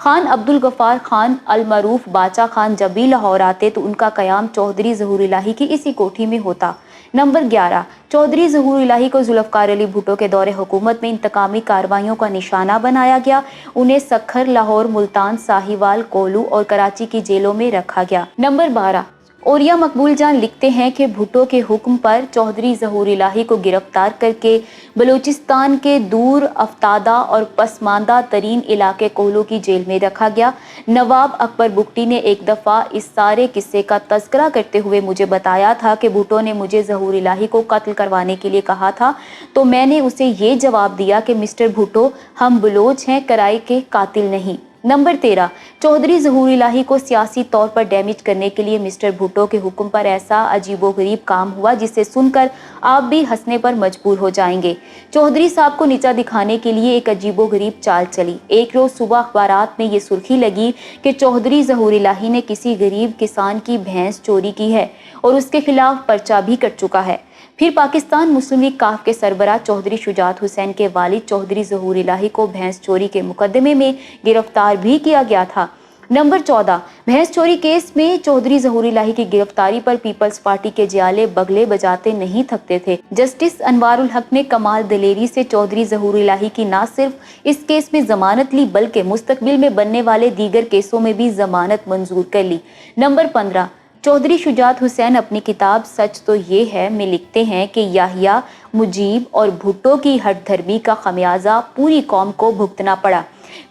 خان عبدالغفار خان المعروف باچا خان جب بھی لاہور آتے تو ان کا قیام چودھری ظہور الہی کی اسی کوٹھی میں ہوتا۔ نمبر 11، چودھری ظہور الہی کو ذوالفقار علی بھٹو کے دور حکومت میں انتقامی کارروائیوں کا نشانہ بنایا گیا۔ انہیں سکھر، لاہور، ملتان، ساہیوال، کولو اور کراچی کی جیلوں میں رکھا گیا۔ نمبر 12، اوریا مقبول جان لکھتے ہیں کہ بھٹو کے حکم پر چودھری ظہور الہی کو گرفتار کر کے بلوچستان کے دور افتادہ اور پسماندہ ترین علاقے کولو کی جیل میں رکھا گیا۔ نواب اکبر بگٹی نے ایک دفعہ اس سارے قصے کا تذکرہ کرتے ہوئے مجھے بتایا تھا کہ بھٹو نے مجھے ظہور الہی کو قتل کروانے کے لیے کہا تھا، تو میں نے اسے یہ جواب دیا کہ مسٹر بھٹو، ہم بلوچ ہیں، کرائی کے قاتل نہیں۔ نمبر 13، چودھری ظہور الہی کو سیاسی طور پر ڈیمیج کرنے کے لیے مسٹر بھٹو کے حکم پر ایسا عجیب و غریب کام ہوا جسے سن کر آپ بھی ہنسنے پر مجبور ہو جائیں گے۔ چودھری صاحب کو نیچا دکھانے کے لیے ایک عجیب و غریب چال چلی۔ ایک روز صبح اخبارات میں یہ سرخی لگی کہ چودھری ظہور الہی نے کسی غریب کسان کی بھینس چوری کی ہے اور اس کے خلاف پرچہ بھی کٹ چکا ہے۔ پھر پاکستان مسلم لیگ کاف کے سربراہ چودھری شجاعت حسین کے والد چودھری ظہور الہی کو بھینس چوری کے مقدمے میں گرفتار بھی کیا گیا تھا۔ نمبر 14، بھینس چوری کیس میں چودھری ظہور الہی کی گرفتاری پر پیپلز پارٹی کے جیالے بگلے بجاتے نہیں تھکتے تھے۔ جسٹس انوار الحق نے کمال دلیری سے چودھری ظہور الہی کی نہ صرف اس کیس میں ضمانت لی بلکہ مستقبل میں بننے والے دیگر کیسوں میں بھی ضمانت منظور کر لی۔ نمبر 15، چودھری شجاعت حسین اپنی کتاب سچ تو یہ ہے میں لکھتے ہیں کہ یحییٰ، مجیب اور بھٹو کی ہٹ دھرمی کا خمیازہ پوری قوم کو بھگتنا پڑا۔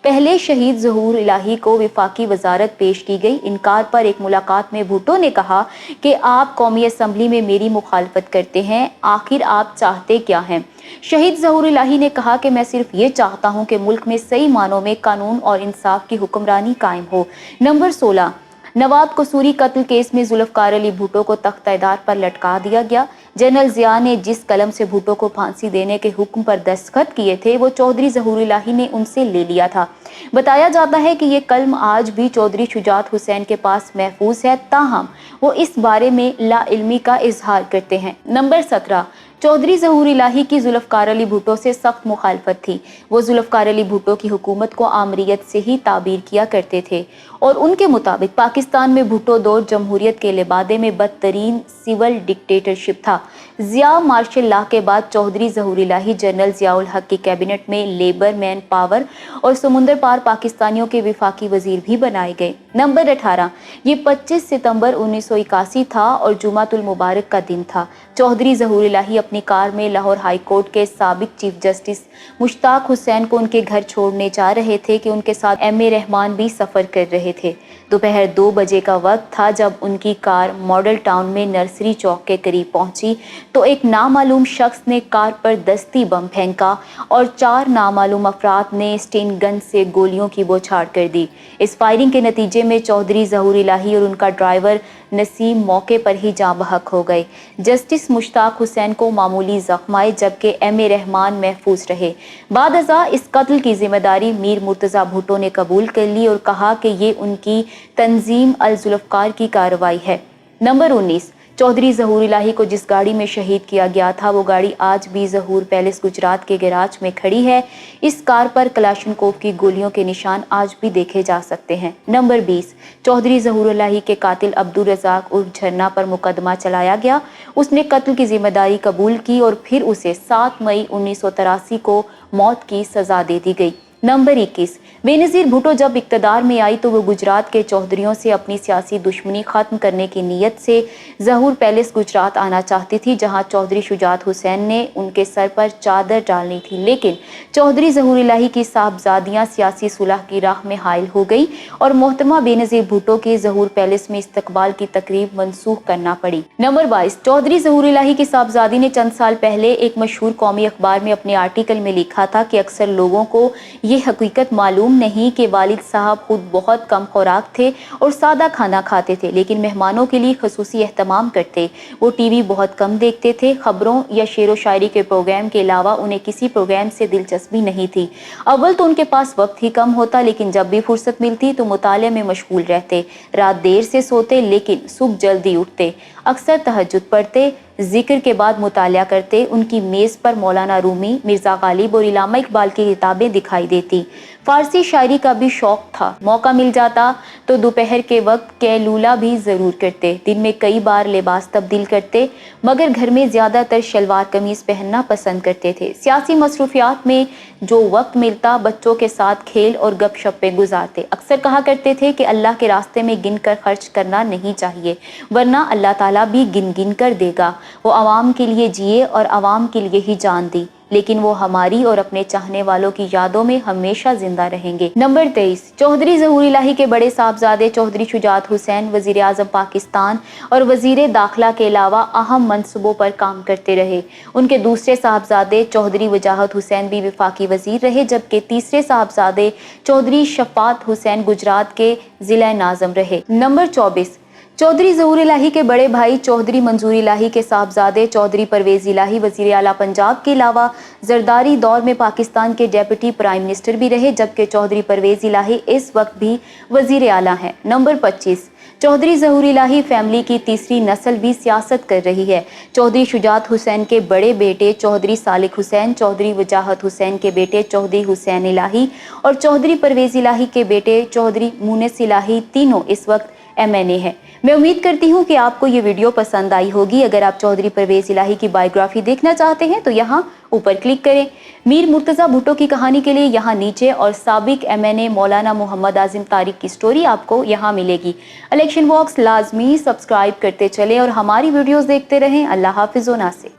پہلے شہید ظہور الہی کو وفاقی وزارت پیش کی گئی۔ انکار پر ایک ملاقات میں بھٹو نے کہا کہ آپ قومی اسمبلی میں میری مخالفت کرتے ہیں، آخر آپ چاہتے کیا ہیں؟ شہید ظہور الہی نے کہا کہ میں صرف یہ چاہتا ہوں کہ ملک میں صحیح معنوں میں قانون اور انصاف کی حکمرانی قائم ہو۔ نمبر 16، نواب قصوری قتل کیس میں ذوالفقار علی بھٹو کو تخت اعداد پر لٹکا دیا گیا۔ جنرل ضیاء نے جس قلم سے بھٹو کو پھانسی دینے کے حکم پر دستخط کیے تھے وہ چودھری ظہور الہی نے ان سے لے لیا تھا۔ بتایا جاتا ہے کہ یہ قلم آج بھی چودھری شجاعت حسین کے پاس محفوظ ہے، تاہم وہ اس بارے میں لا علمی کا اظہار کرتے ہیں۔ نمبر 17، چودھری ظہور الہی کی ذوالفقار علی بھٹو سے سخت مخالفت تھی۔ وہ ذوالفقار علی بھٹو کی حکومت کو آمریت سے ہی تعبیر کیا کرتے تھے اور ان کے مطابق پاکستان میں بھٹو دور جمہوریت کے لبادے میں بدترین سول ڈکٹیٹرشپ تھا۔ ضیاء مارشل لاء کے بعد چودھری ظہور الہی جنرل ضیاء الحق کی کیبنٹ میں لیبر، مین پاور اور سمندر پار پاکستانیوں کے وفاقی وزیر بھی بنائے گئے۔ نمبر 18، یہ 25 ستمبر 1981 تھا اور جمعۃ المبارک کا دن تھا۔ چودھری ظہور الہی اپنی کار میں لاہور ہائی کورٹ کے سابق چیف جسٹس مشتاق حسین کو ان کے گھر چھوڑنے جا رہے تھے کہ ان کے ساتھ ایم اے رحمان بھی سفر کر رہے تھے۔ دوپہر 2 بجے کا وقت تھا جب ان کی کار ماڈل ٹاؤن میں نرسری چوک کے قریب پہنچی تو ایک نامعلوم شخص نے کار پر دستی بم پھینکا اور 4 نامعلوم افراد نے اسٹین گن سے گولیوں کی بوچھاڑ کر دی۔ اس فائرنگ کے نتیجے میں چودھری ظہور الہی اور ان کا ڈرائیور نسیم موقع پر ہی جاں بحق ہو گئے۔ جسٹس مشتاق حسین کو معمولی زخم آئے جبکہ ایم اے رحمان محفوظ رہے۔ بعد ازاں اس قتل کی ذمہ داری میر مرتضیٰ بھٹو نے قبول کر لی اور کہا کہ یہ ان کی تنظیم الذوالفقار کی کارروائی ہے۔ نمبر 19، چودھری ظہور الہی کو جس گاڑی میں شہید کیا گیا تھا وہ گاڑی آج بھی ظہور پیلس گجرات کے گیراج میں کھڑی ہے۔ اس کار پر کلاشنکوف کی گولیوں کے نشان آج بھی دیکھے جا سکتے ہیں۔ نمبر 20، چودھری ظہور الہی کے قاتل عبدالرزاق عرف جھرنا پر مقدمہ چلایا گیا۔ اس نے قتل کی ذمہ داری قبول کی اور پھر اسے 7 مئی 1983 کو موت کی سزا دے دی گئی۔ نمبر 21، بے نظیر بھٹو جب اقتدار میں آئی تو وہ گجرات کے چودھریوں سے اپنی سیاسی دشمنی ختم کرنے کی نیت سے ظہور پیلس گجرات آنا چاہتی تھی، جہاں چودھری شجاعت حسین نے ان کے سر پر چادر ڈالنی تھی، لیکن چودھری ظہور الہی کی صاحبزادیاں سیاسی صلح کی راہ میں حائل ہو گئی اور محترمہ بے نظیر بھٹو کے ظہور پیلس میں استقبال کی تقریب منسوخ کرنا پڑی۔ نمبر 22، چودھری ظہور الہی کی صاحبزادی نے چند سال پہلے ایک مشہور قومی اخبار میں اپنے آرٹیکل میں لکھا تھا کہ اکثر لوگوں کو یہ حقیقت معلوم نہیں کہ والد صاحب خود بہت کم خوراک تھے اور سادہ کھانا کھاتے تھے لیکن مہمانوں کے لیے خصوصی اہتمام کرتے۔ وہ ٹی وی بہت کم دیکھتے تھے، خبروں یا شعر و شاعری کے پروگرام کے علاوہ انہیں کسی پروگرام سے دلچسپی نہیں تھی۔ اول تو ان کے پاس وقت ہی کم ہوتا لیکن جب بھی فرصت ملتی تو مطالعے میں مشغول رہتے۔ رات دیر سے سوتے لیکن صبح جلدی اٹھتے، اکثر تہجد پڑھتے، ذکر کے بعد مطالعہ کرتے۔ ان کی میز پر مولانا رومی، مرزا غالب اور علامہ اقبال کی کتابیں دکھائی دیتی۔ فارسی شاعری کا بھی شوق تھا، موقع مل جاتا تو دوپہر کے وقت قیلولہ بھی ضرور کرتے، دن میں کئی بار لباس تبدیل کرتے، مگر گھر میں زیادہ تر شلوار قمیض پہننا پسند کرتے تھے۔ سیاسی مصروفیات میں جو وقت ملتا بچوں کے ساتھ کھیل اور گپ شپ پہ گزارتے۔ اکثر کہا کرتے تھے کہ اللہ کے راستے میں گن کر خرچ کرنا نہیں چاہیے، ورنہ اللہ تعالیٰ بھی گن گن کر دے گا۔ وہ عوام کے لیے جیے اور عوام کے لیے ہی جان دی، لیکن وہ ہماری اور اپنے چاہنے والوں کی یادوں میں ہمیشہ زندہ رہیں گے۔ نمبر 23، چودھری ظہور الہی کے بڑے صاحبزادے چودھری شجاعت حسین وزیر اعظم پاکستان اور وزیر داخلہ کے علاوہ اہم منصبوں پر کام کرتے رہے۔ ان کے دوسرے صاحبزادے چودھری وجاہت حسین بھی وفاقی وزیر رہے، جبکہ تیسرے صاحبزادے چودھری شفاعت حسین گجرات کے ضلع ناظم رہے۔ نمبر 24، چودھری ظہور الہی کے بڑے بھائی چودھری منظور الہی کے صاحبزادے چودھری پرویز الہی وزیر اعلیٰ پنجاب کے علاوہ زرداری دور میں پاکستان کے ڈیپٹی پرائم منسٹر بھی رہے، جبکہ چودھری پرویز الہی اس وقت بھی وزیر اعلیٰ ہیں۔ نمبر 25، چودھری ظہور الہی فیملی کی تیسری نسل بھی سیاست کر رہی ہے۔ چودھری شجاعت حسین کے بڑے بیٹے چودھری سالک حسین، چودھری وجاہت حسین کے بیٹے چودھری حسین الہی اور چودھری پرویز الہی کے بیٹے چودھری مونس الہی تینوں اس وقت MNA ہیں۔ میں امید کرتی ہوں کہ آپ کو یہ ویڈیو پسند آئی ہوگی۔ اگر آپ چودھری پرویز الہی کی بائیوگرافی دیکھنا چاہتے ہیں تو یہاں اوپر کلک کریں۔ میر مرتضیٰ بھٹو کی کہانی کے لیے یہاں نیچے، اور سابق MNA مولانا محمد اعظم طارق کی سٹوری آپ کو یہاں ملے گی۔ الیکشن واکس لازمی سبسکرائب کرتے چلیں اور ہماری ویڈیوز دیکھتے رہیں۔ اللہ حافظ و ناصر۔